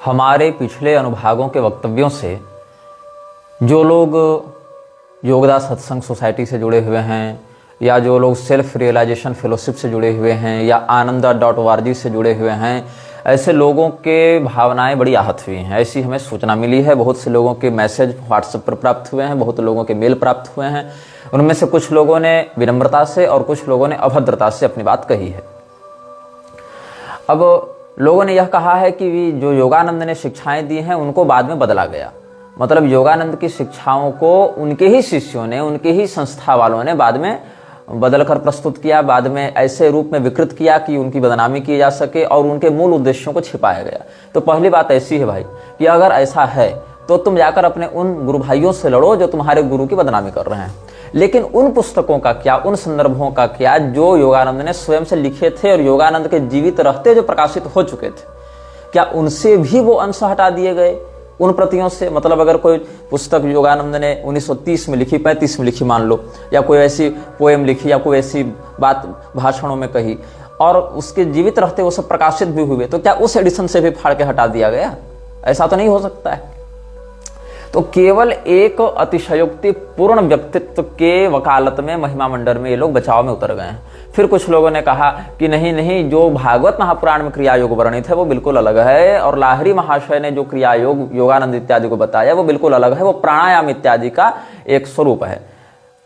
हमारे पिछले अनुभागों के वक्तव्यों से जो लोग योगदा सत्संग सोसाइटी से जुड़े हुए हैं या जो लोग सेल्फ रियलाइजेशन फेलोशिप से जुड़े हुए हैं या आनंदा.org से जुड़े हुए हैं, ऐसे लोगों के भावनाएं बड़ी आहत हुई हैं। ऐसी हमें सूचना मिली है। बहुत से लोगों के मैसेज व्हाट्सएप पर प्राप्त हुए हैं, बहुत लोगों के मेल प्राप्त हुए हैं। उनमें से कुछ लोगों ने विनम्रता से और कुछ लोगों ने अभद्रता से अपनी बात कही है। अब लोगों ने यह कहा है कि जो योगानंद ने शिक्षाएं दी हैं उनको बाद में बदला गया। मतलब योगानंद की शिक्षाओं को उनके ही शिष्यों ने, उनके ही संस्था वालों ने बाद में बदलकर प्रस्तुत किया, बाद में ऐसे रूप में विकृत किया कि उनकी बदनामी की जा सके और उनके मूल उद्देश्यों को छिपाया गया। तो पहली बात ऐसी है भाई कि अगर ऐसा है तो तुम जाकर अपने उन गुरु भाइयों से लड़ो जो तुम्हारे गुरु की बदनामी कर रहे हैं। लेकिन उन पुस्तकों का क्या, उन संदर्भों का क्या जो योगानंद ने स्वयं से लिखे थे और योगानंद के जीवित रहते जो प्रकाशित हो चुके थे, क्या उनसे भी वो अंश हटा दिए गए उन प्रतियों से? मतलब अगर कोई पुस्तक योगानंद ने 1930 में लिखी, 35 में लिखी मान लो, या कोई ऐसी पोएम लिखी या कोई ऐसी बात भाषणों में कही और उसके जीवित रहते वो सब प्रकाशित भी हुए, तो क्या उस एडिशन से भी फाड़ के हटा दिया गया? ऐसा तो नहीं हो सकता है। तो केवल एक अतिशयोक्ति पूर्ण व्यक्तित्व के वकालत में महिमा मंडल में ये लोग बचाव में उतर गए हैं। फिर कुछ लोगों ने कहा कि नहीं नहीं, जो भागवत महापुराण में क्रिया योग वर्णित है वो बिल्कुल अलग है, और लाहिरी महाशय ने जो क्रिया योग योगानंद इत्यादि को बताया वो बिल्कुल अलग है, वो प्राणायाम इत्यादि का एक स्वरूप है।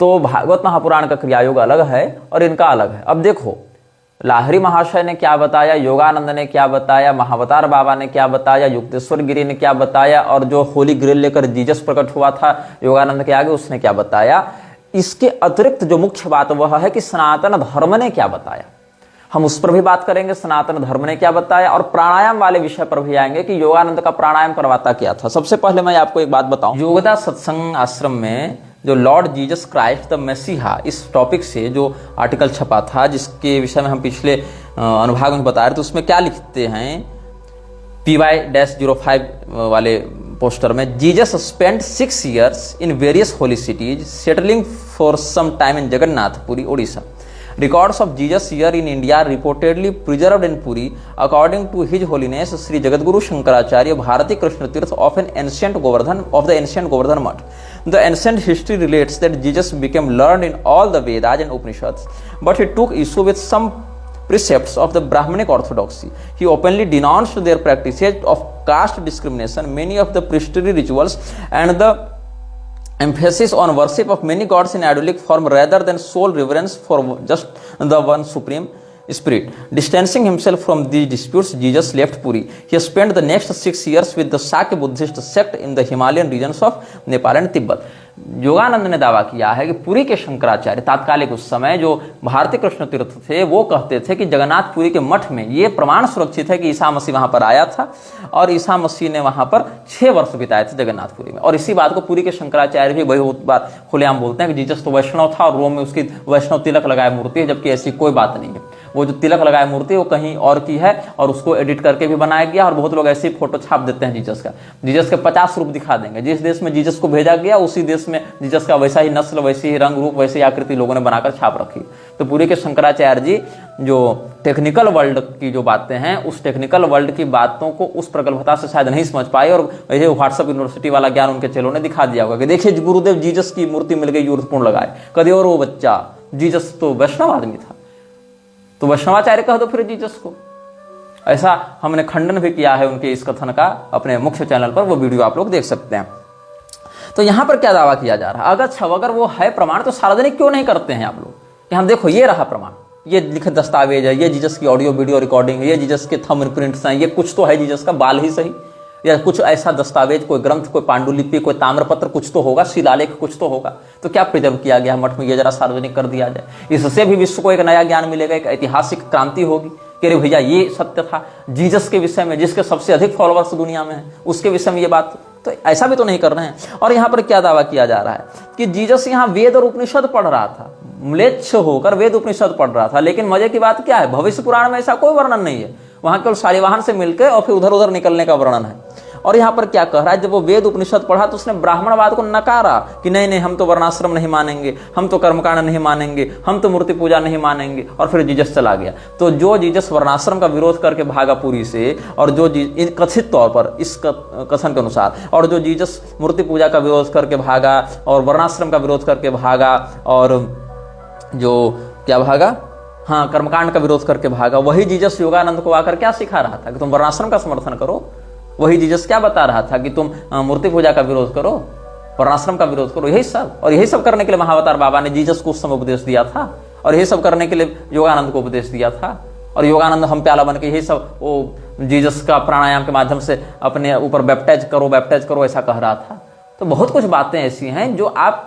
तो भागवत महापुराण का क्रिया योग अलग है और इनका अलग है। अब देखो, लाहिरी महाशय ने क्या बताया, योगानंद ने क्या बताया, महावतार बाबा ने क्या बताया, युक्तेश्वर गिरी ने क्या बताया, और जो होली ग्रेल लेकर जीसस प्रकट हुआ था योगानंद के आगे उसने क्या बताया। इसके अतिरिक्त जो मुख्य बात वह है कि सनातन धर्म ने क्या बताया। हम उस पर भी बात करेंगे, सनातन धर्म ने क्या बताया, और प्राणायाम वाले विषय पर भी आएंगे कि योगानंद का प्राणायाम करवाता क्या था। सबसे पहले मैं आपको एक बात बताऊं, योगदा सत्संग आश्रम में जो लॉर्ड जीसस क्राइस्ट द मसीहा, इस टॉपिक से जो आर्टिकल छपा था जिसके विषय में हम पिछले अनुभाग में बता रहे थे, उसमें क्या लिखते हैं PY-05 वाले पोस्टर में, Jesus spent 6 years in various holy cities, settling for some time in Jagannathpuri, Odisha. Records of Jesus here in India are reportedly preserved in Puri, according to His Holiness Sri Jagadguru Shankaracharya Bharati Krishna Tirth of the ancient Govardhan Mutt. The ancient history relates that Jesus became learned in all the Vedas and Upanishads, but he took issue with some precepts of the Brahmanic orthodoxy. He openly denounced their practices of caste discrimination, many of the priestly rituals, and the emphasis on worship of many gods in idolic form rather than sole reverence for just the one supreme spirit. Distancing himself from these disputes, Jesus left Puri. He spent the next 6 years with the Sakya Buddhist sect in the Himalayan regions of Nepal and Tibet. Yogananda ने दावा किया है कि पुरी के शंकराचार्य तात्कालिक उस समय जो भारतीय कृष्ण तीर्थ थे वो कहते थे कि जगन्नाथपुरी के मठ में ये प्रमाण सुरक्षित है कि ईसा मसीह वहां पर आया था और ईसा मसीह ने वहां पर 6 वर्ष बिताए थे जगन्नाथपुरी में। और इसी बात को पुरी के शंकराचार्य भी बहुत बार खुलेआम बोलते हैं कि जीसस तो वैष्णव था और रोम में उसकी वैष्णव तिलक लगाए मूर्ति है, जबकि ऐसी कोई बात नहीं है। वो जो तिलक लगाए मूर्ति वो कहीं और की है और उसको एडिट करके भी बनाया गया, और बहुत लोग ऐसी फोटो छाप देते हैं जीसस का। जीसस के 50 रूप दिखा देंगे। जिस देश में जीसस को भेजा गया उसी देश में जीसस का वैसा ही नस्ल, वैसी ही रंग रूप, वैसी आकृति लोगों ने बनाकर छाप रखी। तो पूरी के शंकराचार्य जी जो टेक्निकल वर्ल्ड की जो बातें हैं उस टेक्निकल वर्ल्ड की बातों को उस प्रगल्भता से शायद नहीं समझ पाए, और ये व्हाट्सएप यूनिवर्सिटी वाला ज्ञान उनके चेलों ने दिखा दिया होगा कि देखिए गुरुदेव जीसस की मूर्ति मिल गई, यूरोपूर्ण लगाए कदे, और वो बच्चा जीसस तो वैष्णव आदमी था, तो वैष्णवाचार्य कह दो फिर जीसस को। ऐसा हमने खंडन भी किया है उनके इस कथन का अपने मुख्य चैनल पर, वो वीडियो आप लोग देख सकते हैं। तो यहां पर क्या दावा किया जा रहा है, अगर वो है प्रमाण तो सार्वजनिक क्यों नहीं करते हैं आप लोग कि हम देखो ये रहा प्रमाण, ये लिखित दस्तावेज है, ये जीसस की ऑडियो वीडियो रिकॉर्डिंग है, ये जीसस के थंबप्रिंट्स हैं, ये कुछ तो है जीसस का, बाल ही सही, या कुछ ऐसा दस्तावेज, कोई ग्रंथ, कोई पांडुलिपि, कोई ताम्रपत्र कुछ तो होगा, शिलालेख कुछ तो होगा। तो क्या प्रिजर्व किया गया मठ में, ये जरा सार्वजनिक कर दिया जाए। इससे भी विश्व को एक नया ज्ञान मिलेगा, एक ऐतिहासिक क्रांति होगी कि अरे भैया ये सत्य था जीसस के विषय में, जिसके सबसे अधिक फॉलोअर्स दुनिया में है उसके विषय में ये बात। तो ऐसा भी तो नहीं कर रहे हैं। और यहाँ पर क्या दावा किया जा रहा है कि जीसस यहाँ वेद और उपनिषद पढ़ रहा था, म्लेच्छ होकर वेद उपनिषद पढ़ रहा था। लेकिन मजे की बात क्या है, भविष्य पुराण में ऐसा कोई वर्णन नहीं है। वहां केवल शालिवाहन से मिलकर और फिर उधर उधर निकलने का वर्णन है। और यहाँ पर क्या कह रहा है, जब वो वेद उपनिषद पढ़ा तो उसने ब्राह्मणवाद को नकारा कि नहीं नहीं, हम तो वर्णाश्रम नहीं मानेंगे, हम तो कर्मकांड नहीं मानेंगे, हम तो मूर्ति पूजा नहीं मानेंगे, और फिर जीसस चला गया। तो जो जीसस वर्णाश्रम का विरोध करके भागा पुरी से, और जो कथित तौर पर इस कथन के अनुसार, और जो जीसस मूर्ति पूजा का विरोध करके भागा और वर्णाश्रम का विरोध करके भागा, और जो क्या भागा, हाँ, कर्मकांड का विरोध करके भागा, वही जीसस योगानंद को आकर क्या सिखा रहा था कि तुम वर्णाश्रम का समर्थन करो। वही जीसस क्या बता रहा था कि तुम मूर्ति पूजा का विरोध करो, वर्णाश्रम का विरोध करो, यही सब। और यही सब करने के लिए महाअवतार बाबा ने जीसस को उस समय उपदेश दिया था, और यही सब करने के लिए योगानंद को उपदेश दिया था। और योगानंद हम प्याला बन के यही सब वो जीसस का प्राणायाम के माध्यम से अपने ऊपर बैप्टाइज करो ऐसा कह रहा था। तो बहुत कुछ बातें ऐसी हैं जो आप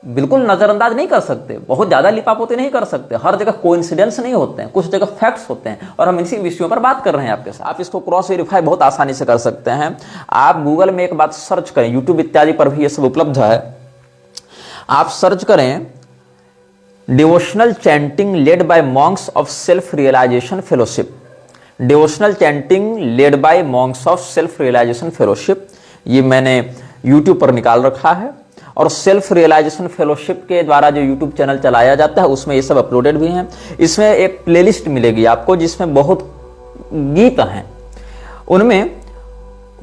बिल्कुल नजरअंदाज नहीं कर सकते, बहुत ज्यादा लिपापोती नहीं कर सकते। हर जगह कोइंसिडेंस नहीं होते हैं, कुछ जगह फैक्ट्स होते हैं, और हम इसी विषयों पर बात कर रहे हैं आपके साथ। आप इसको क्रॉस वेरीफाई बहुत आसानी से कर सकते हैं। आप गूगल में एक बात सर्च करें, यूट्यूब इत्यादि पर भी ये सब उपलब्ध है। आप सर्च करें devotional chanting led by monks of self realization fellowship, devotional chanting led by monks of self realization fellowship, ये मैंने यूट्यूब पर निकाल रखा है। और सेल्फ रियलाइजेशन फेलोशिप के द्वारा जो यूट्यूब चैनल चलाया जाता है उसमें ये सब अपलोडेड भी हैं। इसमें एक प्लेलिस्ट मिलेगी आपको जिसमें बहुत गीत हैं। उनमें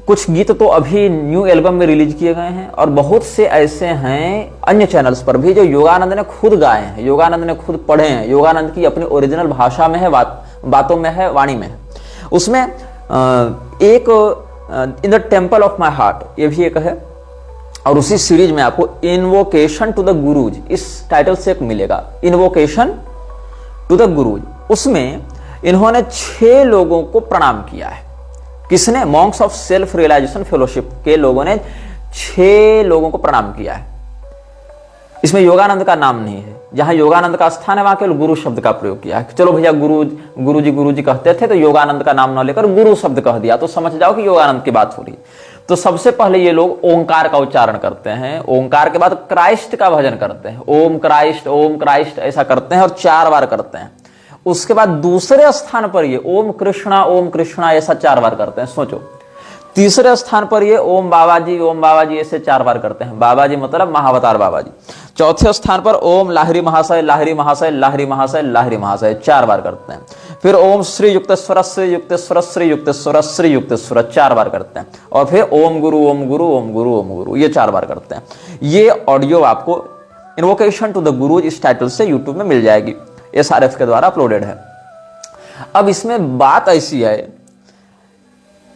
कुछ गीत तो अभी न्यू एल्बम में रिलीज किए गए हैं, और बहुत से ऐसे हैं अन्य चैनल्स पर भी जो योगानंद ने खुद गाए हैं, योगानंद ने खुद पढ़े हैं, योगानंद की अपनी ओरिजिनल भाषा में है, बातों में है, वाणी में है। उसमें एक in the temple of my heart, ये भी एक है। और उसी सीरीज में आपको इन्वोकेशन टू द गुरुज, इस टाइटल से एक मिलेगा, इन्वोकेशन टू द गुरुज। उसमें इन्होंने 6 लोगों को प्रणाम किया है। किसने? Monks of self realization fellowship के लोगों ने 6 लोगों को प्रणाम किया है। इसमें योगानंद का नाम नहीं है, जहां योगानंद का स्थान है वहां केवल गुरु शब्द का प्रयोग किया है। चलो भैया गुरु जी कहते थे तो योगानंद का नाम न लेकर गुरु शब्द कह दिया, तो समझ जाओ कि योगानंद की बात हो रही है। तो सबसे पहले ये लोग ओंकार का उच्चारण करते हैं, ओंकार के बाद क्राइस्ट का भजन करते हैं, ओम क्राइस्ट ऐसा करते हैं और 4 बार करते हैं। उसके बाद दूसरे स्थान पर ये ओम कृष्णा ऐसा 4 बार करते हैं, सोचो। तीसरे स्थान पर ये ओम बाबा जी ऐसे 4 बार करते हैं, बाबा जी मतलब महाअवतार बाबा जी। चौथे स्थान पर ओम लाहिरी महाशय 4 बार करते हैं। फिर ओम श्री युक्तेश्वर 4 बार करते हैं। और फिर ओम गुरु ये 4 बार करते हैं। ये ऑडियो आपको इन्वोकेशन टू द गुरु इस टाइटल से यूट्यूब में मिल जाएगी, SRF के द्वारा अपलोडेड है। अब इसमें बात ऐसी है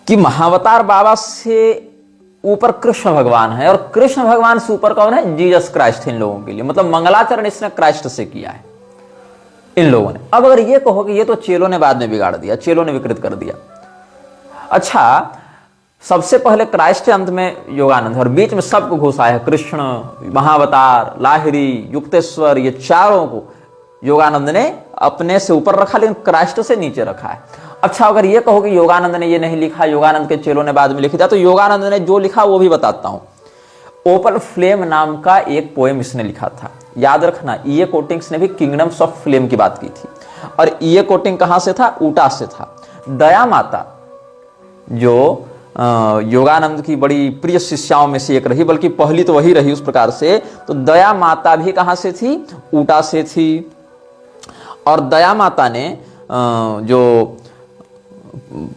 कि महाअवतार बाबा से ऊपर कृष्ण भगवान है, और कृष्ण भगवान से ऊपर कौन है? Jesus Christ. इन लोगों के लिए मतलब मंगलाचरण इसने क्राइस्ट से किया है इन लोगों ने। अब अगर ये कहो कि ये तो चेलों ने बाद में बिगाड़ दिया, चेलों ने विकृत कर दिया। अच्छा, सबसे पहले क्राइस्ट, अंत में योगानंद, और बीच में सबको घुसा है कृष्ण, महाअवतार, लाहिरी, युक्तेश्वर, ये चारों को योगानंद ने अपने से ऊपर रखा, लेकिन क्राइस्ट से नीचे रखा है। अच्छा, अगर ये कहो कि योगानंद ने ये नहीं लिखा, योगानंद के चेलों ने बाद में लिख दिया, तो योगानंद ने जो लिखा वो भी बताता हूं। ओपल फ्लेम नाम का एक पोएम इसने लिखा था, याद रखना। E.A. कोटिंग्स ने भी किंगडम्स ऑफ फ्लेम की बात की थी, और E.A. कोटिंग कहां से था? ऊटा से था। दया माता जो योगानंद की बड़ी प्रिय शिष्याओं में से एक रही, बल्कि पहली तो वही रही उस प्रकार से, तो दया माता भी कहां से थी? ऊटा से थी। और दया माता ने जो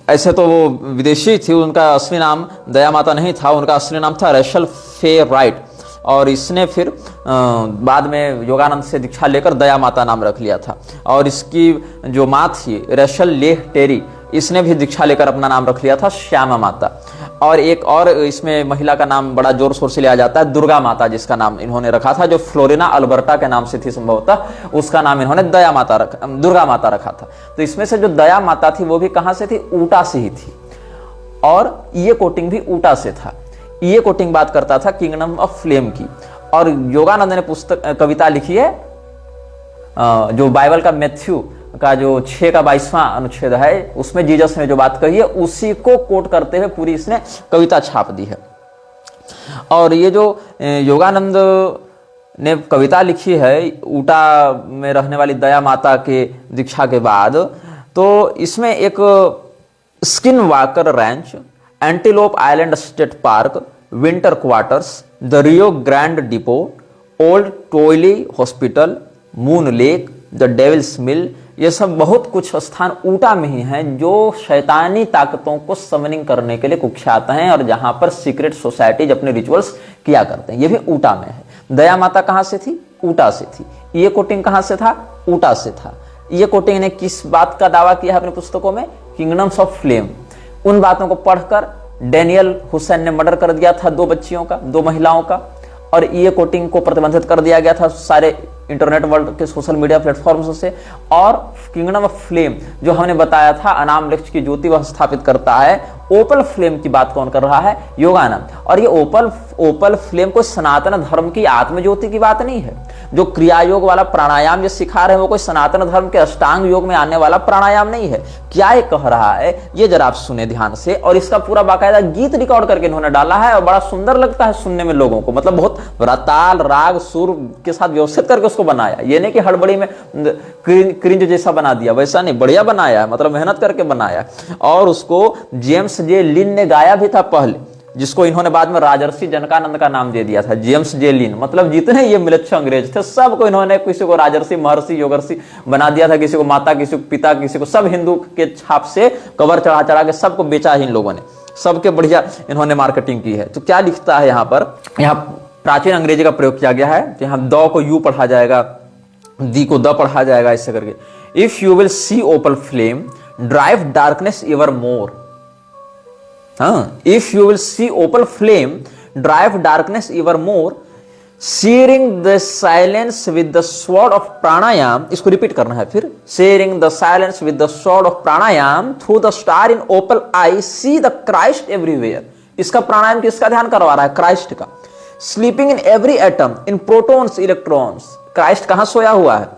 ऐसे तो वो विदेशी थी, उनका असली नाम दया माता नहीं था, उनका असली नाम था रेशल फे राइट। और इसने फिर बाद में योगानंद से दीक्षा लेकर दया माता नाम रख लिया था। और इसकी जो माँ थी रेशल लेह टेरी, इसने भी दीक्षा लेकर अपना नाम रख लिया था श्यामा माता। और एक और इसमें महिला का नाम बड़ा जोर शोर से लिया जाता है, दुर्गा माता, जिसका नाम इन्होंने रखा था, जो फ्लोरिना अल्बर्टा के नाम से थी संभवतः, उसका नाम इन्होंने दुर्गा माता रखा था। तो इसमें से जो दया माता थी वो भी कहां से थी? ऊटा से ही थी। और ये कोटिंग भी ऊटा से था। ये कोटिंग बात करता था किंगडम ऑफ फ्लेम की। और योगानंद ने कविता लिखी है जो बाइबल का मैथ्यू का जो 6 का 22वां अनुच्छेद है, उसमें जीसस ने जो बात कही है उसी को कोट करते हुए पूरी इसने कविता छाप दी है। और ये जो योगानंद ने कविता लिखी है ऊटा में रहने वाली दया माता के दीक्षा के बाद, तो इसमें एक Skinwalker Ranch Antelope Island State Park, Winter Quarters, the Rio Grande Depot, Old Tooele Hospital, Moon Lake, the Devil's Mill, ये सब बहुत कुछ स्थान ऊटा में ही हैं जो शैतानी ताकतों को समनिंग करने के लिए कुख्यात हैं और जहां पर सीक्रेट सोसाइटीज अपने रिचुअल्स किया करते हैं। ये भी ऊटा में है। दया माता कहां से थी? ऊटा से थी। ये कोटिंग कहां से था? ऊटा से था। ये कोटिंग ने किस बात का दावा किया है अपनी पुस्तकों में? Kingdoms of flame. उन बातों को पढ़कर डेनियल हुसैन ने मर्डर कर दिया था 2 बच्चियों का, 2 महिलाओं का, और ये कोटिंग को प्रतिबंधित कर दिया गया था सारे इंटरनेट वर्ल्ड के सोशल मीडिया प्लेटफॉर्म्स से। और किंगडम ऑफ फ्लेम जो हमने बताया था अनाम लक्ष्य की ज्योति वह स्थापित करता है, ओपल फ्लेम की बात कौन कर रहा है? योगानंद। और ये ओपल फ्लेम कोई सनातन धर्म की आत्मज्योति की बात नहीं है। जो क्रिया योग वाला प्राणायाम जो सिखा रहे हैं वो कोई सनातन धर्म के अष्टांग योग में आने वाला प्राणायाम नहीं है। क्या ये कह रहा है ये जरा आप सुने ध्यान से, और इसका पूरा बाकायदा गीत रिकॉर्ड करके इन्होंने डाला है और बड़ा सुंदर लगता है सुनने में लोगों को। मतलब बहुत ताल राग सुर के साथ व्यवस्थित करके उसको बनाया। ये नहीं कि हड़बड़ी में क्रिंज जैसा बना दिया, वैसा नहीं, बढ़िया बनाया है, मतलब मेहनत करके बनाया। और उसको जेम्स जे लिन ने गाया भी था पहले, जिसको इन्होंने बाद में राजर्षि जनकानंद का नाम दे दिया था। जेम्स जे लिन, मतलब जितने ये मिलच्छ अंग्रेज थे सबको इन्होंने किसी को राजर्षि, महर्षि, योगर्षि बना दिया था, किसी को माता, किसी को पिता, किसी को, सब हिंदू के छाप से कवर चढ़ा चढ़ा के सबको बेचा है इन लोगों ने। सबके बढ़िया इन्होंने मार्केटिंग की है। तो क्या लिखता है यहाँ पर? यहाँ प्राचीन अंग्रेजी का प्रयोग किया गया है। यहाँ द को यू पढ़ा जाएगा, दी को द पढ़ा जाएगा, ऐसे करके। If you will see opal flame drive darkness ever more. If you will see opal flame, drive darkness evermore, searing the silence with the sword of pranayam। इसको रिपीट करना है फिर। searing the silence with the sword of pranayam, through the star in opal eye, see the Christ everywhere। इसका प्राणायाम किसका ध्यान करवा रहा है? क्राइस्ट का। sleeping in every atom, in protons, electrons। Christ कहां सोया हुआ है?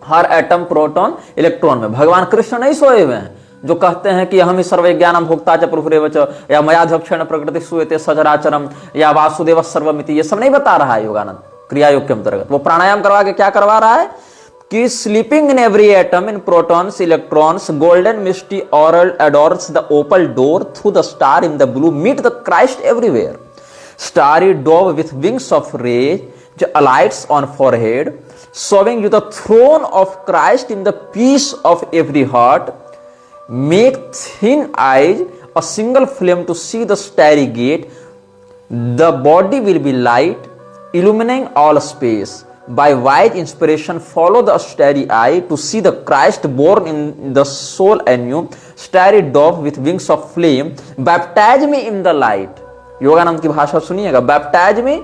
हर एटम, प्रोटॉन, इलेक्ट्रॉन में। भगवान कृष्ण नहीं सोए हुए हैं जो कहते हैं कि हम ही सर्वज्ञानम भोक्ता च प्रभुरेव च, या मयाध्यक्षेण प्रकृति सूयते सचराचरम, या वासुदेव सर्वमिति। ये सब नहीं बता रहा है योगानंद क्रिया योग के अंतर्गत। वो प्राणायाम करवा के क्या करवा रहा है कि sleeping in every atom, in protons, electrons, golden misty aural adorns the opal door, through the star in the blue meet the Christ everywhere। starry dove with wings of rage alights on forehead, showing you the throne of Christ in the peace of every heart। make thin eyes a single flame to see the starry gate, the body will be light illumining all space। by wise inspiration follow the starry eye to see the Christ born in the soul anew। starry dove with wings of flame baptize me in the light। Yogananda की भाषा सुनिएगा। baptize me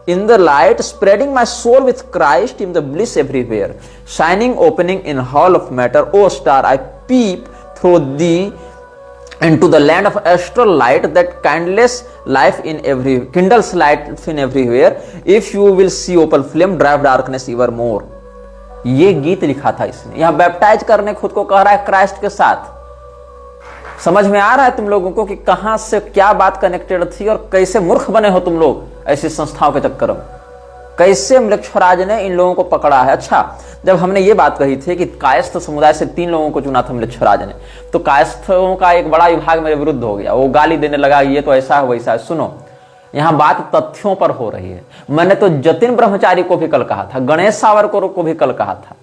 in the light, spreading my soul with Christ in the bliss everywhere। shining opening in hall of matter, O star I peep through thee into the land of astral light that kindles life in everywhere। if you will see opal flame drive darkness evermore। ये गीत लिखा था इसने। यहां baptise करने खुद को कह रहा है क्राइस्ट के साथ। समझ में आ रहा है तुम लोगों को कि कहां से क्या बात कनेक्टेड थी और कैसे मूर्ख बने हो तुम लोग ऐसी संस्थाओं के चक्कर में। कैसे मृक्षराज ने इन लोगों को पकड़ा है। अच्छा, जब हमने ये बात कही थी कि कायस्थ समुदाय से 3 लोगों को चुना था मृक्षराज ने, तो कायस्थों का एक बड़ा विभाग मेरे विरुद्ध हो गया। वो गाली देने लगा, ये तो ऐसा है वैसा है। सुनो, यहां बात तथ्यों पर हो रही है। मैंने तो जतिन ब्रह्मचारी को भी कल कहा था, गणेश सावरकर को भी कल कहा था,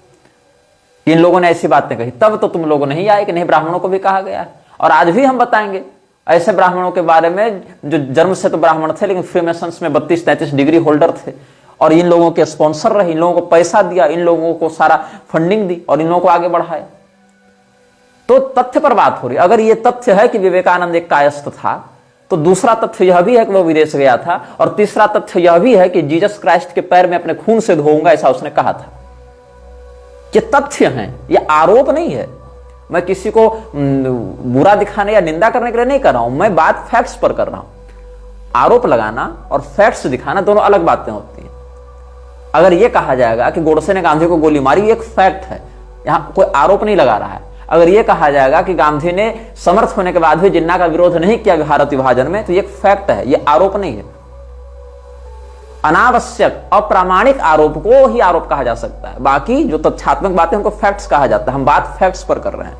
इन लोगों ने ऐसी बातें कही, तब तो तुम लोगों नहीं आए कि नहीं ब्राह्मणों को भी कहा गया। और आज भी हम बताएंगे ऐसे ब्राह्मणों के बारे में जो जन्म से तो ब्राह्मण थे लेकिन फ्रीमेसन्स में 32-33 डिग्री होल्डर थे, और इन लोगों के स्पॉन्सर रहे, इन लोगों को पैसा दिया, इन लोगों को सारा फंडिंग दी और इन लोगों को आगे बढ़ाया। तो तथ्य पर बात हो रही। अगर ये तथ्य है कि विवेकानंद एक कायस्थ था, तो दूसरा तथ्य यह भी है कि वह विदेश गया था, और तीसरा तथ्य यह भी है कि जीसस क्राइस्ट के पैर में अपने खून से धोऊंगा, ऐसा उसने कहा था। ये तथ्य हैं, ये आरोप नहीं है। मैं किसी को बुरा दिखाने या निंदा करने के लिए नहीं कर रहा हूं, मैं बात फैक्ट्स पर कर रहा हूं। आरोप लगाना और फैक्ट्स दिखाना दोनों अलग बातें होती हैं। अगर यह कहा जाएगा कि गोडसे ने गांधी को गोली मारी, एक फैक्ट है, यहां कोई आरोप नहीं लगा रहा है। अगर यह कहा जाएगा कि गांधी ने समर्थ होने के बाद भी जिन्ना का विरोध नहीं किया भारत विभाजन में, तो यह फैक्ट है, यह आरोप नहीं है। अनावश्यक अप्रामाणिक आरोप को ही आरोप कहा जा सकता है, बाकी जो तथ्यात्मक बातें उनको फैक्ट्स कहा जाता है। हम बात फैक्ट्स पर कर रहे हैं।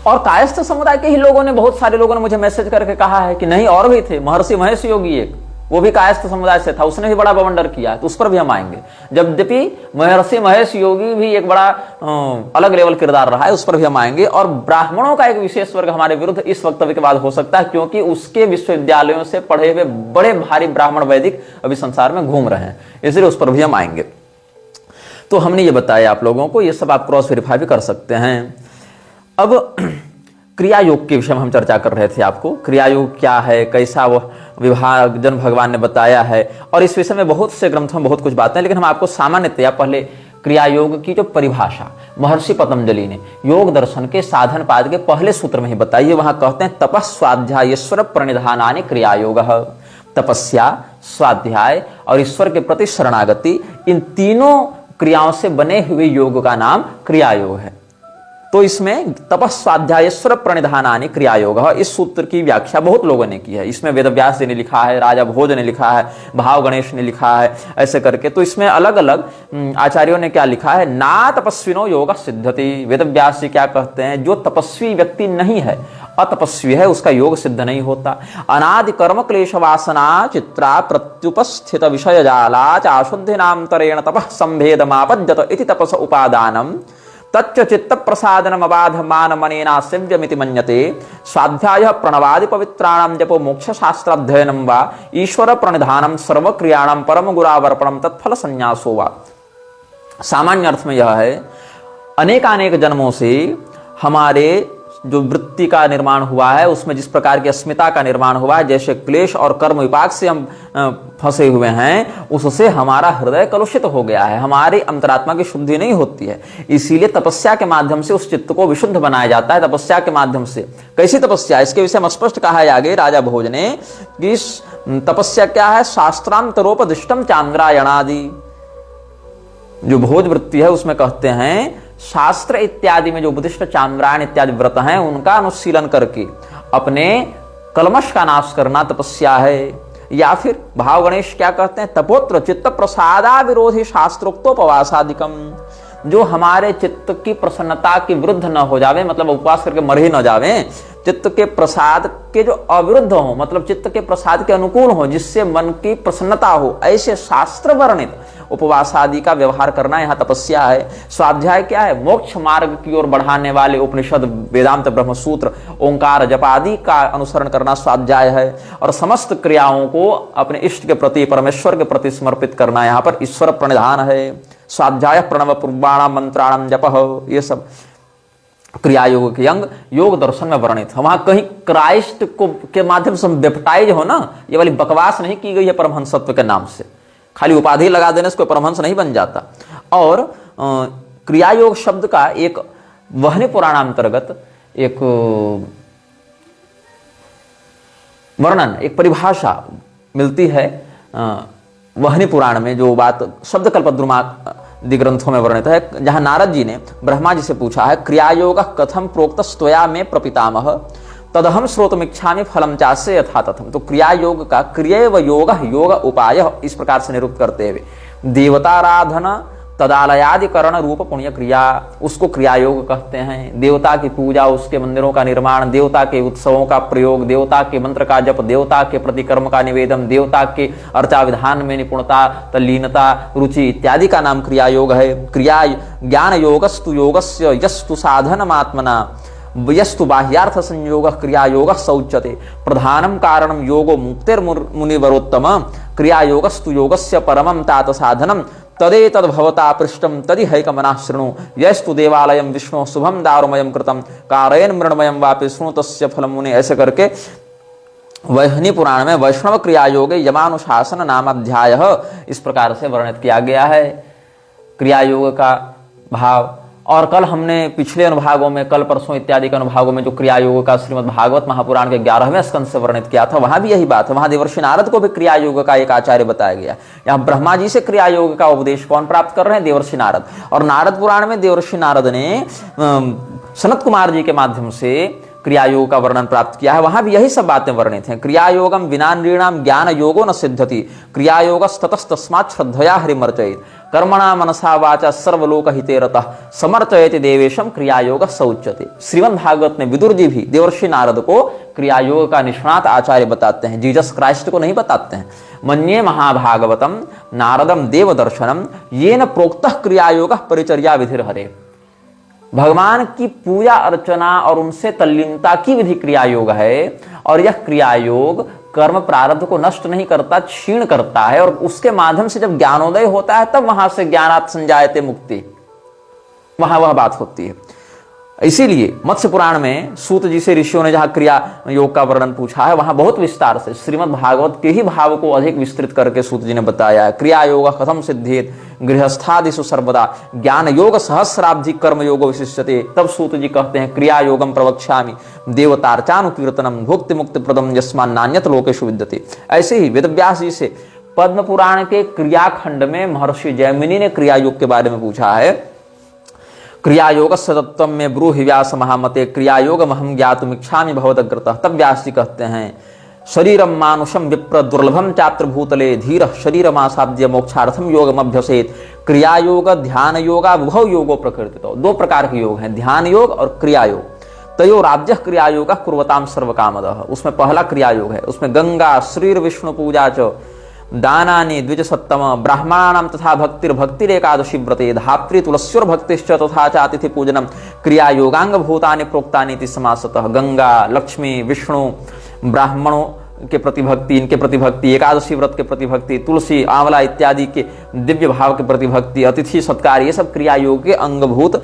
और कायस्थ समुदाय के ही लोगों ने, बहुत सारे लोगों ने मुझे मैसेज करके कहा है कि नहीं और भी थे, महर्षि महेश योगी एक, वो भी कायस्थ समुदाय से था, उसने भी बड़ा बवंडर किया, तो उस पर भी हम आएंगे। यद्यपि महर्षि महेश योगी भी एक बड़ा अलग लेवल किरदार रहा है, उस पर भी हम आएंगे। और ब्राह्मणों का एक विशेष वर्ग हमारे विरुद्ध इस वक्तव्य के बाद हो सकता है, क्योंकि उसके विश्वविद्यालयों से पढ़े हुए बड़े भारी ब्राह्मण वैदिक अभी संसार में घूम रहे हैं, इसलिए उस पर भी हम आएंगे। तो हमने ये बताया आप लोगों को, ये सब आप क्रॉस वेरीफाई भी कर सकते हैं। अब क्रिया योग के विषय में हम चर्चा कर रहे थे आपको, क्रिया योग क्या है, कैसा वह विभाजन भगवान ने बताया है, और इस विषय में बहुत से ग्रंथों में बहुत कुछ बातें हैं, लेकिन हम आपको सामान्यतया पहले क्रिया योग की जो परिभाषा महर्षि पतंजलि ने योग दर्शन के साधन पाद के पहले सूत्र में ही बताई है। वहां कहते हैं तपः स्वाध्यायेश्वर प्रणिधानानि क्रिया योग। तपस्या, स्वाध्याय और ईश्वर के प्रति शरणागति, इन तीनों क्रियाओं से बने हुए योग का नाम क्रिया योग है। तो इसमें तपः स्वाध्यायेश्वर प्रणिधानानि क्रिया योग, इस सूत्र की व्याख्या बहुत लोगों ने की है। इसमें वेदव्यास जी ने लिखा है, राजा भोज ने लिखा है, भाव गणेश ने लिखा है, ऐसे करके। तो इसमें अलग अलग आचार्यों ने क्या लिखा है, ना तपस्विनो योग सिद्धति। वेदव्यास जी क्या कहते हैं, जो तपस्वी व्यक्ति नहीं है, अतपस्वी है, उसका योग सिद्ध नहीं होता। अनादि कर्म क्लेश वासना चित्रा प्रत्युपस्थित विषय जाला चाशुद्धि नाम तरेण तपः संभेदमापद्यत इति तपस उपादानम तच्च चित्त प्रसादनम अबाध मान मनेना सेव्यमिति मन्यते। स्वाध्याय प्रणवादि पवित्राणाम जपो मोक्ष शास्त्राध्ययनम वा ईश्वर प्रणिधानम सर्वक्रियाणाम परम गुरावर्पणम तत्फल संन्यासो वा। सामान्य अर्थ में यह है, अनेकानेक जन्मों से हमारे जो वृत्ति का निर्माण हुआ है, उसमें जिस प्रकार की अस्मिता का निर्माण हुआ है, जैसे क्लेश और कर्म विपाक से हम फंसे हुए हैं, उससे हमारा हृदय कलुषित हो गया है, हमारी अंतरात्मा की शुद्धि नहीं होती है। इसीलिए तपस्या के माध्यम से उस चित्त को विशुद्ध बनाया जाता है। तपस्या के माध्यम से, कैसी तपस्या, इसके विषय में स्पष्ट कहा है आगे राजा भोज ने कि तपस्या क्या है, शास्त्रांतरोपदिष्टम चांद्रायणादि। जो भोज वृत्ति है उसमें कहते हैं शास्त्र इत्यादि में जो उपदिष्ट चांद्रायण इत्यादि व्रत हैं, उनका अनुशीलन करके अपने कलमश का नाश करना तपस्या है। या फिर भाव गणेश क्या कहते हैं, तपोत्र चित्त प्रसादा विरोधी शास्त्रोक्तोपवासादिकम। जो हमारे चित्त की प्रसन्नता की विरुद्ध न हो जावे, मतलब उपवास करके मर ही न जावे, चित्त के प्रसाद के जो अविरुद्ध हो, मतलब चित्त के प्रसाद के अनुकूल हो, जिससे मन की प्रसन्नता हो, ऐसे शास्त्र वर्णित उपवास आदि का व्यवहार करना यहाँ तपस्या है। स्वाध्याय क्या है, मोक्ष मार्ग की ओर बढ़ाने वाले उपनिषद, वेदांत, ब्रह्मसूत्र, ओंकार जप आदि का अनुसरण करना स्वाध्याय है। और समस्त क्रियाओं को अपने इष्ट के प्रति, परमेश्वर के प्रति समर्पित करना यहाँ पर ईश्वर प्रणिधान है। स्वाध्याय प्रणव पूर्वाणाम मंत्राणाम जप, ये सब क्रिया योग के अंग योग दर्शन में वर्णित है। वहां कहीं क्राइस्ट को के माध्यम से बेप्टाइज हो ना, ये वाली बकवास नहीं की गई है परमहंसत्व के नाम से। खाली उपाधि लगा देने से कोई परमहंस नहीं बन जाता। और क्रिया योग शब्द का एक वहनी पुराणांतर्गत एक वर्णन, एक परिभाषा मिलती है वहनी पुराण में। जो बात शब्द कल्पद्रुमादि ग्रंथों में वर्णित है, जहां नारद जी ने ब्रह्मा जी से पूछा है, क्रिया योग कथम प्रोक्त स्वया में प्रपितामह तदहम श्रोतमिच्छामि फलम चास्य यथा तथम। तो क्रिया योग का क्रियैव योग योग उपाय इस प्रकार से निरूपित करते हुए, देवताराधना तदालयादिकरण रूप पुण्य क्रिया, उसको क्रिया योग कहते हैं। देवता की पूजा, उसके मंदिरों का निर्माण, देवता के उत्सवों का प्रयोग, देवता के मंत्र का जप, देवता के प्रति कर्म का निवेदन, देवता के अर्चा विधान में निपुणता, तल्लीनता, रुचि इत्यादि का नाम क्रिया योग है। क्रिया ज्ञान योगस्तु योगस्य यस्तु साधनमात्मना यस्तु बाह्यार्थ संयोग क्रिया योग सौच्यते। प्रधानम कारणम योगो मुक्तिर्मुनिवरोत्तम क्रिया योगस्तु योगस्य परमं तात साधनम तदेतद् भवता पृष्टम तदि हैकमनः शृणु यस्तु देवालयं विष्णु शुभम दारुमयं कृतं कारयन् मृण्मयं वापि शृणु तस्य फलं मुने। ऐसे करके वहनी पुराण में वैष्णव क्रिया योगे यमानुशासन नाम अध्याय इस प्रकार से वर्णित किया गया है क्रिया योग का भाव। और कल हमने पिछले अनुभागों में, कल परसों इत्यादि के अनुभागों में जो क्रिया योग का श्रीमद् भागवत महापुराण के 11वें स्कंद से वर्णित किया था, वहां भी यही बात है। वहां देवर्षि नारद को भी क्रिया योग का एक आचार्य बताया गया। यहाँ ब्रह्मा जी से क्रिया योग का उपदेश कौन प्राप्त कर रहे हैं, देवर्षि नारद। और नारद पुराण में देवर्षि नारद ने सनत कुमार जी के माध्यम से क्रिया योग का वर्णन प्राप्त किया है। वहां भी यही सब बातें वर्णित हैं। क्रिया योगम विना नृणाम ज्ञान योगो न सिद्धति क्रिया योग ततस्तस्मात् श्रद्धया हरिमर्चयेत्। कर्मणा मनसा वाचा सर्वलोक हिते रतः समर्चयति देवेशम क्रियायोग स उच्यते। श्रीमद् भागवत में विदुर जी भी देवर्षि नारद को क्रियायोग का निष्णात आचार्य बताते हैं, जीसस क्राइस्ट को नहीं बताते हैं। मन्ये महाभागवतम नारदम देवदर्शनम येन प्रोक्तः क्रियायोग परिचर्या विधिर हरे। भगवान की पूजा अर्चना और उनसे तल्लीनता की विधि क्रियायोग है, और यह क्रियायोग कर्म प्रारब्ध को नष्ट नहीं करता, क्षीण करता है, और उसके माध्यम से जब ज्ञानोदय होता है तब वहां से ज्ञानात् संजायते मुक्ति, वहां वह बात होती है। इसीलिए मत्स्य पुराण में सूत जी से ऋषियों ने जहां क्रिया योग का वर्णन पूछा है, वहां बहुत विस्तार से श्रीमद् भागवत के ही भाव को अधिक विस्तृत करके सूत जी ने बताया है। क्रिया योग कथम सिद्धेत गृहस्थादिषु सर्वदा ज्ञान योग सहस्राब्धि कर्म योग विशिष्यते। तब सूत जी कहते हैं क्रिया योगम प्रवक्ष्यामि देवतार्चानुकीर्तनम भुक्ति मुक्ति प्रदम यस्मान् नान्यत लोकेषु विद्यते। ऐसे ही वेदव्यास जी से पद्म पुराण के क्रियाखंड में महर्षि जैमिनी ने क्रिया योग के बारे में पूछा है। क्रियायोग तत्व में ब्रूहि व्यास महामते क्रियायोग महम ज्ञातुमिच्छामि भवदग्रतः। तब व्यास जी कहते हैं शरीरम मानुषम विप्र दुर्लभम चात्र भूतले धीर शरीरमासाद्य मोक्षार्थम योगमभ्यसेत। क्रियायोग ध्यान योगा विभव योगो प्रकृतितो। दो प्रकार के योग हैं, ध्यान योग और क्रिया योग। तयो राज्य क्रिया योग कुर्वताम सर्वकामदः। उसमें पहला क्रिया योग है, उसमें गंगा श्रीर विष्णु पूजा च दानानि द्विजसत्तम ब्राह्मणानां तथा भक्तिर्भक्तिर एकादशी व्रते धात्री तुलस्योर भक्तिश्च तथा च अतिथि पूजनम क्रिया योगांग भूतानि प्रोक्तानि इति समासतः। गंगा लक्ष्मी विष्णु ब्राह्मणों के प्रति भक्ति, इनके प्रति भक्ति, एकादशी व्रत के प्रति भक्ति, तुलसी आंवला इत्यादि के दिव्य भाव के प्रति भक्ति, अतिथि सत्कार, ये सब क्रिया योग के अंगभूत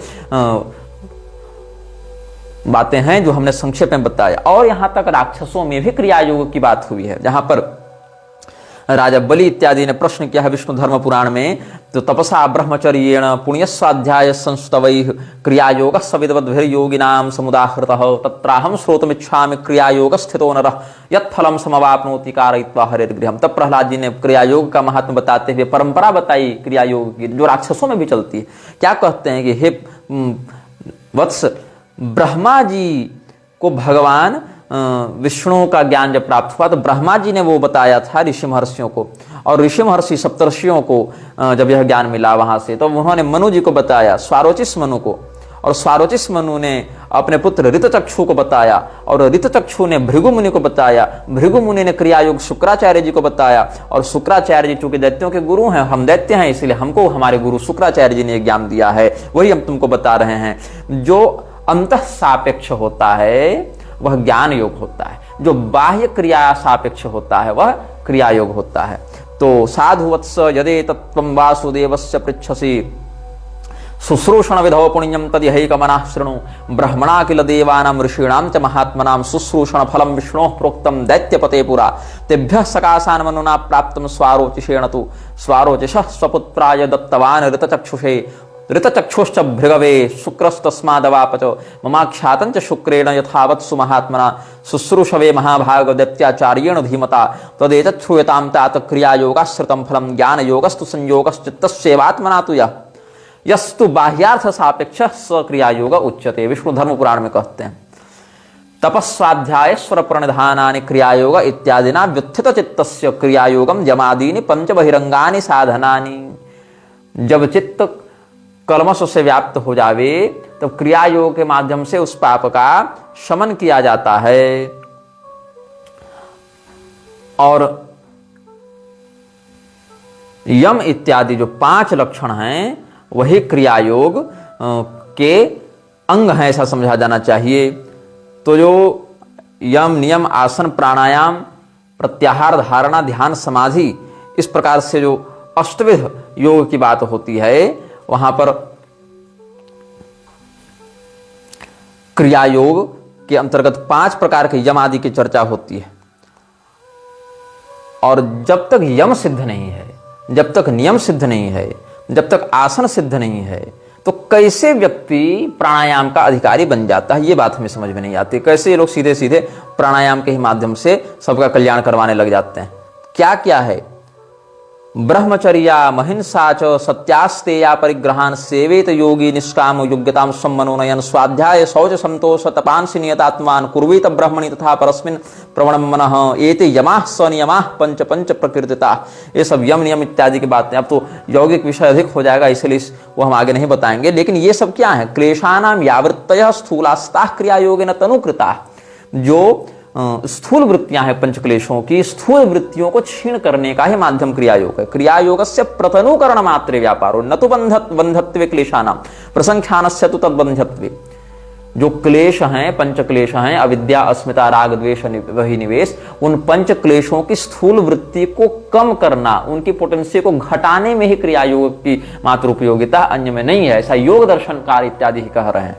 बातें हैं जो हमने संक्षेप में बताया। और यहां तक राक्षसों में भी क्रिया योग की बात हुई है, जहां पर राजा बलि इत्यादि ने प्रश्न किया है विष्णु धर्म पुराण में, तो तपसा ब्रह्मचर्येण पुण्य स्वाध्याय संस्तवैः क्रिया योग सविद्वद्भिर्योगिनां समुदाहृतः तत्राहम श्रोतुमिच्छामि क्रिया योग स्थितो नरः यत्फलम समवाप्नोति कारयित्वा हरेर्गृहम्। तब प्रहलाद जी ने क्रिया योग का महत्व बताते हुए परंपरा बताई क्रिया योग की, जो राक्षसों में भी चलती है। क्या कहते हैं कि हे वत्स, ब्रह्मा जी को भगवान विष्णु का ज्ञान जब प्राप्त हुआ तो ब्रह्मा जी ने वो बताया था ऋषि महर्षियों को, और ऋषि महर्षि सप्तर्षियों को जब यह ज्ञान मिला वहां से, तो उन्होंने मनु जी को बताया, स्वारोचिस मनु को, और स्वारोचिस मनु ने अपने पुत्र ऋतचक्षु को बताया, और ऋतचक्षु ने भृगु मुनि को बताया, भृगु मुनि ने क्रियायोग शुक्राचार्य जी को बताया, और शुक्राचार्य जी चूंकि दैत्यों के गुरु हैं, हम दैत्य हैं, इसलिए हमको हमारे गुरु शुक्राचार्य जी ने ज्ञान दिया है, वही हम तुमको बता रहे हैं। जो अंतः सापेक्ष होता है वह ज्ञान योग होता है, जो बाह्य क्रिया सापेक्ष होता है वह क्रिया योग होता है। तो साधु वत्स यदे तत्त्वं वासुदेवस्य पृच्छसि शुश्रूषण विधौ पुण्यम तदिहैकमनः शृणु ब्रह्मणा किल देवानां ऋषीणां च महात्मनां शुश्रूषण फलं विष्णोः प्रोक्तं दैत्यपते पुरा तेभ्यः सकाशान् मनुना प्राप्तं स्वारोचिषेण तु स्वारोचिषः स्वपुत्राय दत्तवान् ऋतचक्षुषे ऋतचक्षुश्च भृगवे शुक्रस्तस्मादवापच ममाख्यातं च शुक्रेण यथावत्सु महात्मना शुश्रूषवे महाभागदैत्याचार्येण धीमता तदेतत् श्रूयतां तात क्रियायोगाश्रितं फलं ज्ञानयोगस्तु संयोगश्चित्तस्यैवात्मना तु यस्तु बाह्यार्थ सापेक्ष स क्रियायोग उच्यते। विष्णु धर्म पुराण में कहते हैं तपस्वाध्याय स्वर प्रणिधानानि क्रियायोग इत्यादिना व्युत्थित चित्तस्य क्रियायोगम यमादीनि पंच बहिरंगानि साधनानि। जब चित्त कलमश से व्याप्त हो जावे तो क्रिया योग के माध्यम से उस पाप का शमन किया जाता है। और यम इत्यादि जो 5 लक्षण हैं वही क्रिया योग के अंग हैं, ऐसा समझा जाना चाहिए। तो जो यम नियम आसन प्राणायाम प्रत्याहार धारणा ध्यान समाधि इस प्रकार से जो अष्टविध योग की बात होती है, वहां पर क्रिया योग के अंतर्गत 5 प्रकार के यम आदि की चर्चा होती है। और जब तक यम सिद्ध नहीं है, जब तक नियम सिद्ध नहीं है, जब तक आसन सिद्ध नहीं है, तो कैसे व्यक्ति प्राणायाम का अधिकारी बन जाता है, ये बात हमें समझ में नहीं आती। कैसे ये लोग सीधे सीधे प्राणायाम के ही माध्यम से सबका कल्याण करवाने लग जाते हैं। क्या क्या है ब्रह्मचर्या महिंसा च सत्यास्तेया परिग्रहान सेवेत योगी निष्काम योग्यताम सम्मनोनयन स्वाध्याय शौच संतोष तपांसि नियतात्मान कुर्वीत ब्रह्मणि तथा परस्मिन् प्रवणम मनः एते यमाः स्वनियमाः पंच पंच प्रकृतिता। ये सब यम नियम इत्यादि की बातें, अब तो यौगिक विषय अधिक हो जाएगा इसलिए वो हम आगे नहीं बताएंगे। लेकिन ये सब क्या है? क्लेशानाम यावृत्तयः स्थूलास्ताः क्रिया योगेन तनुकृता। जो स्थूल वृत्तियां हैं पंचक्लेशों की, स्थूल वृत्तियों को क्षीण करने का ही माध्यम क्रिया योग है। क्रिया योगस्य प्रतनुकरण मात्रे व्यापारो न तो बंधत्वे क्लेशानाम प्रसंख्यानस्य तो तद्बंधत्वे। जो क्लेश हैं, पंचक्लेश हैं, अविद्या अस्मिता राग द्वेष वही निवेश, उन पंच क्लेशों की स्थूल वृत्ति को कम करना, उनकी पोटेंसी को घटाने में ही क्रिया योग की मात्र उपयोगिता, अन्य में नहीं है, ऐसा योग दर्शनकार इत्यादि ही कह रहे हैं।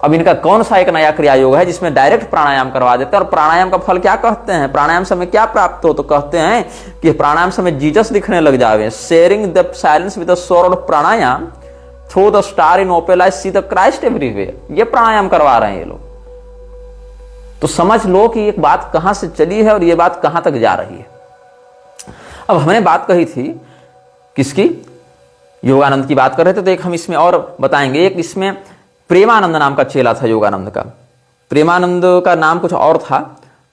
अब इनका कौन सा एक नया क्रिया योग है जिसमें डायरेक्ट प्राणायाम करवा देते हैं? और प्राणायाम का फल क्या कहते हैं? प्राणायाम समय क्या प्राप्त हो? तो कहते हैं कि प्राणायाम समय जीसस दिखने लग जावे। Sharing the silence with the sword of pranayama through the star in open I see the Christ everywhere. ये प्राणायाम करवा रहे हैं ये लोग। तो समझ लो कि एक बात कहां से चली है और ये बात कहां तक जा रही है। अब हमने बात कही थी किसकी? योगानंद की बात कर रहे थे, तो एक हम इसमें और बताएंगे। एक इसमें प्रेमानंद नाम का चेला था योगानंद का। प्रेमानंद का नाम कुछ और था,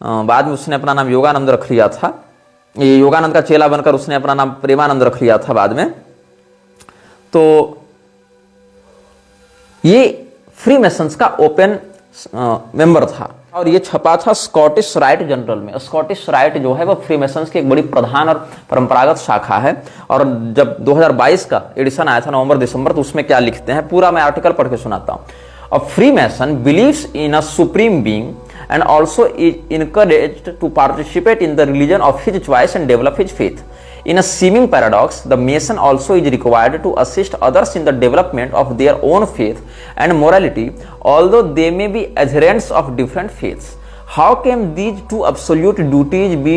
बाद में उसने अपना नाम योगानंद रख लिया था। ये योगानंद का चेला बनकर उसने अपना नाम प्रेमानंद रख लिया था बाद में। तो ये फ्री मेसन्स का ओपन मेंबर था और ये छपा था स्कॉटिश राइट जनरल में। स्कॉटिश राइट जो है वो फ्री मेसन्स की एक बड़ी प्रधान और परंपरागत शाखा है। और जब 2022 का एडिशन आया था नवंबर दिसंबर, तो उसमें क्या लिखते हैं, पूरा मैं आर्टिकल पढ़ के सुनाता हूं। A free mason believes in a supreme being and also is encouraged to participate in the religion of his choice and develop his faith. In a seeming paradox, the Mason also is required to assist others in the development of their own faith and morality, although they may be adherents of different faiths. How can these two absolute duties be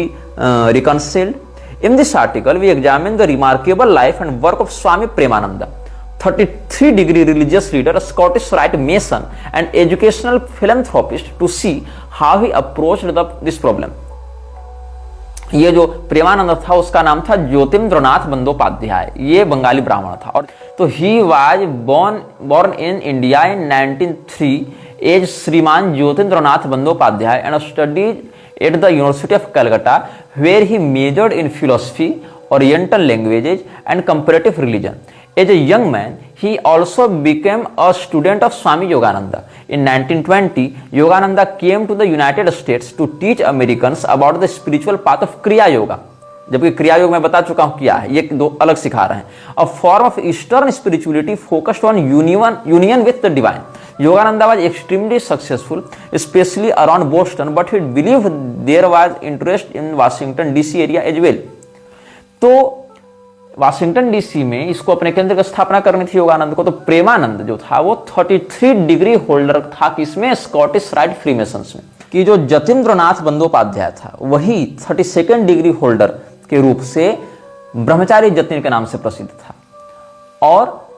reconciled? In this article, we examine the remarkable life and work of Swami Premananda, 33-degree religious leader, a Scottish Rite Mason, and educational philanthropist, to see how he approached this problem. ये जो प्रेमानंद था उसका नाम था ज्योतिन्द्रनाथ बंदोपाध्याय। ये बंगाली ब्राह्मण था। और तो he was born in India in 1903 as Shriman Jyotindranath Bandopadhyay and studies at the University of Calcutta where he majored in philosophy, oriental languages and comparative religion. As a young man, he also became a student of Swami Yogananda. In 1920, Yogananda came to the United States to teach Americans about the spiritual path of Kriya Yoga. जबकि क्रिया योग मैं बता चुका हूं क्या है, ये दो अलग सिखा रहे हैं। A form of Eastern spirituality focused on union with the divine. Yogananda was extremely successful, especially around Boston, but he believed there was interest in Washington DC area as well. तो वाशिंगटन डीसी में इसको अपने केंद्र की स्थापना करनी थी योगानंद को। तो प्रेमानंद जो था वो 33 डिग्री होल्डर था किसमें? स्कॉटिश राइट फ्रीमेसन्स में। कि जो जतीन्द्रनाथ बंदोपाध्याय था वही 32nd डिग्री होल्डर के रूप से ब्रह्मचारी जतिन के नाम से प्रसिद्ध था, और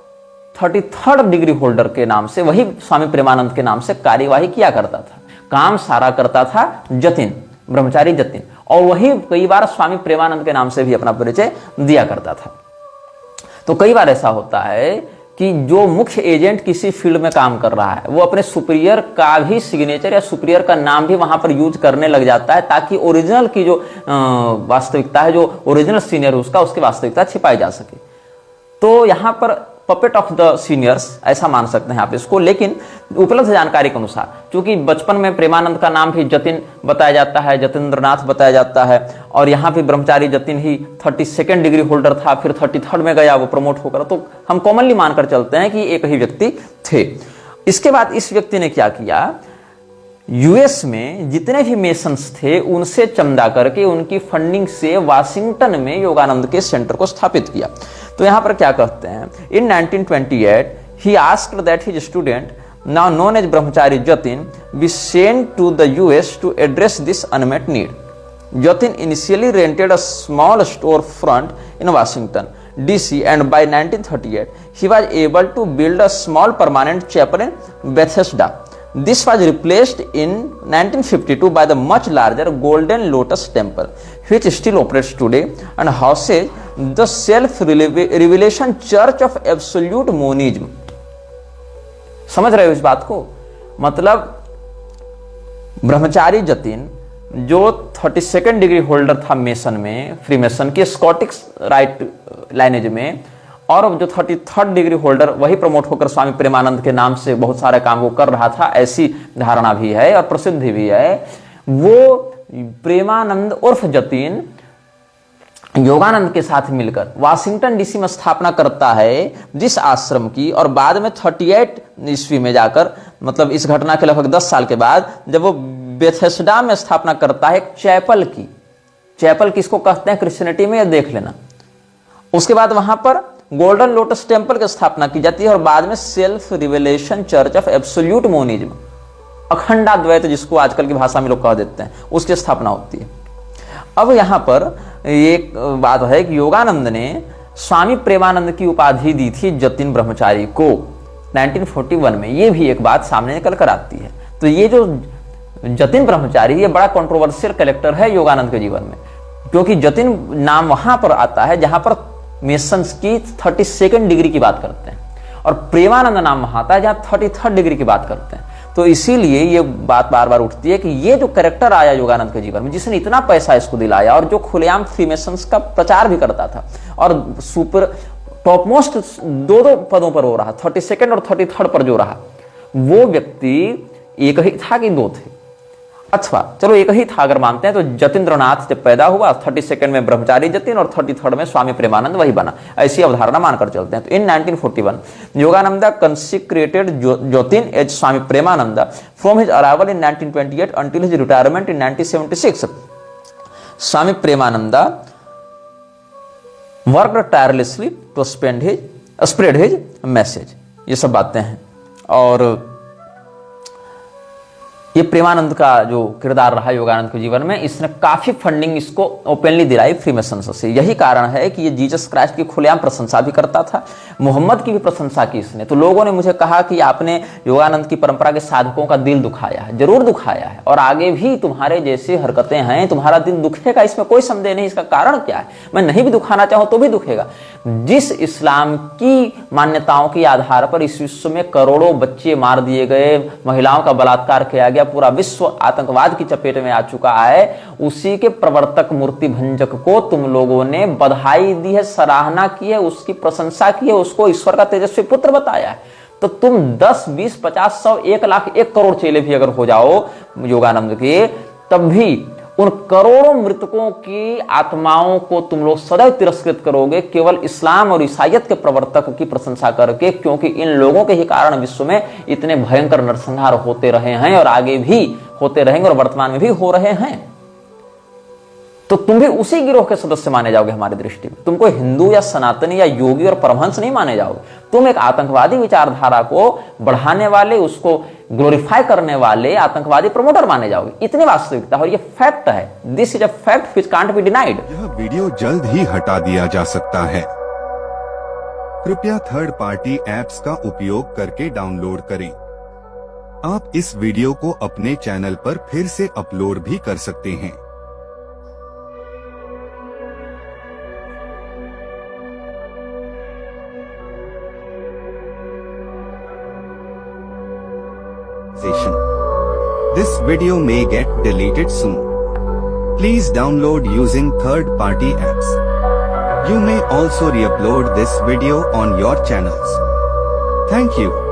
33rd डिग्री होल्डर के नाम से वही स्वामी प्रेमानंद के नाम से कार्यवाही किया करता था, काम सारा करता था जतिन, ब्रह्मचारी जतिन। और वही कई बार स्वामी प्रेमानंद के नाम से भी अपना परिचय दिया करता था। तो कई बार ऐसा होता है कि जो मुख्य एजेंट किसी फील्ड में काम कर रहा है वो अपने सुपीरियर का भी सिग्नेचर या सुपीरियर का नाम भी वहां पर यूज करने लग जाता है, ताकि ओरिजिनल की जो वास्तविकता है, जो ओरिजिनल सीनियर उसका, उसकी वास्तविकता छिपाई जा सके। तो यहां पर पपेट ऑफ द सीनियर्स ऐसा मान सकते हैं आप इसको। लेकिन उपलब्ध जानकारी के अनुसार, क्योंकि बचपन में प्रेमानंद का नाम भी जतिन बताया जाता है, जतीन्द्रनाथ बताया जाता है, और यहाँ पे ब्रह्मचारी जतिन ही 32nd डिग्री होल्डर था, फिर 33rd में गया वो प्रमोट होकर, तो हम कॉमनली मानकर चलते हैं कि एक ही व्यक्ति थे। इसके बाद इस व्यक्ति ने क्या किया, यूएस में जितने भी मेसन्स थे उनसे चंदा करके उनकी फंडिंग से वाशिंगटन में योगानंद के सेंटर को स्थापित किया। तो यहां पर क्या कहते हैं, in 1928 he asked that his student now known as Brahmachari Jatin be sent to the US to address this unmet need. Jatin initially rented a small store front in Washington DC, and by 1938 he was able to build a small permanent chapel in Bethesda. This was replaced in 1952 by the much larger Golden Lotus Temple, which still operates today and houses the self revelation church of Absolute monism. समझ रहे हो इस बात को? मतलब ब्रह्मचारी जतिन जो 32nd degree holder था mason में, फ्री मेसन के स्कॉटिक राइट लाइनेज में, और जो 33rd डिग्री होल्डर वही प्रमोट होकर स्वामी प्रेमानंद के नाम से बहुत सारे काम वो कर रहा था, ऐसी धारणा भी है और प्रसिद्धि भी है। वो प्रेमानंद उर्फ जतीन योगानंद के साथ मिलकर वाशिंगटन डीसी में स्थापना करता है जिस आश्रम की, और बाद में 38 ईस्वी में जाकर, मतलब इस घटना के लगभग 10 साल के बाद, जब वो बेथेस्डा में स्थापना करता है एक चैपल की। चैपल किसको कहते हैं क्रिश्चियनिटी में, ये देख लेना। उसके बाद वहां पर गोल्डन लोटस टेम्पल की स्थापना की जाती है, और बाद में Self Revelation Church of Absolute Monism, अखंडाद्वैत जिसको आजकल की भाषा में लोग कह देते हैं, उसकी स्थापना होती है। अब यहां पर एक बात है कि योगानंद ने स्वामी प्रेमानंद की उपाधि दी थी जतिन ब्रह्मचारी को 1941 में। ये भी एक बात सामने निकल कर आती है। तो ये जो जतिन ब्रह्मचारी, ये बड़ा कंट्रोवर्शियल कैरेक्टर है योगानंद के जीवन में, क्योंकि जतिन नाम वहां पर आता है जहां पर मेसन्स की 32nd डिग्री की बात करते हैं, और प्रेमानंद नाम वहां आता है जहां 33rd डिग्री की बात करते हैं। तो इसीलिए ये बात बार बार उठती है कि ये जो कैरेक्टर आया योगानंद के जीवन में, जिसने इतना पैसा इसको दिलाया और जो खुलेआम फ्रीमेसन्स का प्रचार भी करता था, और सुपर टॉप मोस्ट दो पदों पर हो रहा, 32nd और 33rd पर जो रहा, वो व्यक्ति एक ही था कि दो थे? अथवा चलो एक ही था अगर मानते हैं, तो जतीन्द्रनाथ जब पैदा हुआ 32nd में ब्रह्मचारी जतिन और 33rd में स्वामी प्रेमानंद वही बना, ऐसी अवधारणा मानकर चलते हैं। तो in 1941 Yogananda consecrated Jatin as Swami Premananda from his arrival in 1928 until his retirement in 1976. Swami Premananda worked tirelessly to spread his message. ये सब बातें हैं। और ये प्रेमानंद का जो किरदार रहा योगानंद के जीवन में, इसने काफी फंडिंग इसको ओपनली दिलाई फ्रीमेसन्स से। यही कारण है कि ये जीसस क्राइस्ट की खुलेआम प्रशंसा भी करता था, मोहम्मद की भी प्रशंसा की इसने। तो लोगों ने मुझे कहा कि आपने योगानंद की परंपरा के साधकों का दिल दुखाया है। जरूर दुखाया है, और आगे भी तुम्हारे जैसी हरकतें हैं, तुम्हारा दिल दुखेगा, इसमें कोई संदेह नहीं। इसका कारण क्या है? मैं नहीं भी दुखाना चाहूं तो भी दुखेगा। जिस इस्लाम की मान्यताओं के आधार पर इस विश्व में करोड़ों बच्चे मार दिए गए, महिलाओं का बलात्कार किया गया, पूरा विश्व आतंकवाद की चपेट में आ चुका है, उसी के प्रवर्तक मूर्ति भंजक को तुम लोगों ने बधाई दी है, सराहना की है, उसकी प्रशंसा की है, उसको ईश्वर का तेजस्वी पुत्र बताया है। तो तुम 10, 20, 50, 100, 1 लाख, 1 करोड़ चेले भी अगर हो जाओ योगानंद के, तब भी उन करोड़ों मृतकों की आत्माओं को तुम लोग सदैव तिरस्कृत करोगे, केवल इस्लाम और ईसाइयत के प्रवर्तक की प्रशंसा करके, क्योंकि इन लोगों के ही कारण विश्व में इतने भयंकर नरसंहार होते रहे हैं, और आगे भी होते रहेंगे, और वर्तमान में भी हो रहे हैं। तो तुम भी उसी गिरोह के सदस्य माने जाओगे हमारी दृष्टि में। तुम कोई हिंदू या सनातनी या योगी और परमहंस नहीं माने जाओगे। तुम एक आतंकवादी विचारधारा को बढ़ाने वाले, उसको ग्लोरीफाई करने वाले आतंकवादी प्रमोटर माने जाओगे। इतनी वास्तविकता, और ये फैक्ट है। This is a fact which can't be denied. यह वीडियो जल्द ही हटा दिया जा सकता है। कृपया थर्ड पार्टी एप्स का उपयोग करके डाउनलोड करें। आप इस वीडियो को अपने चैनल पर फिर से अपलोड भी कर सकते हैं। This video may get deleted soon. Please download using third-party apps. You may also re-upload this video on your channels. Thank you.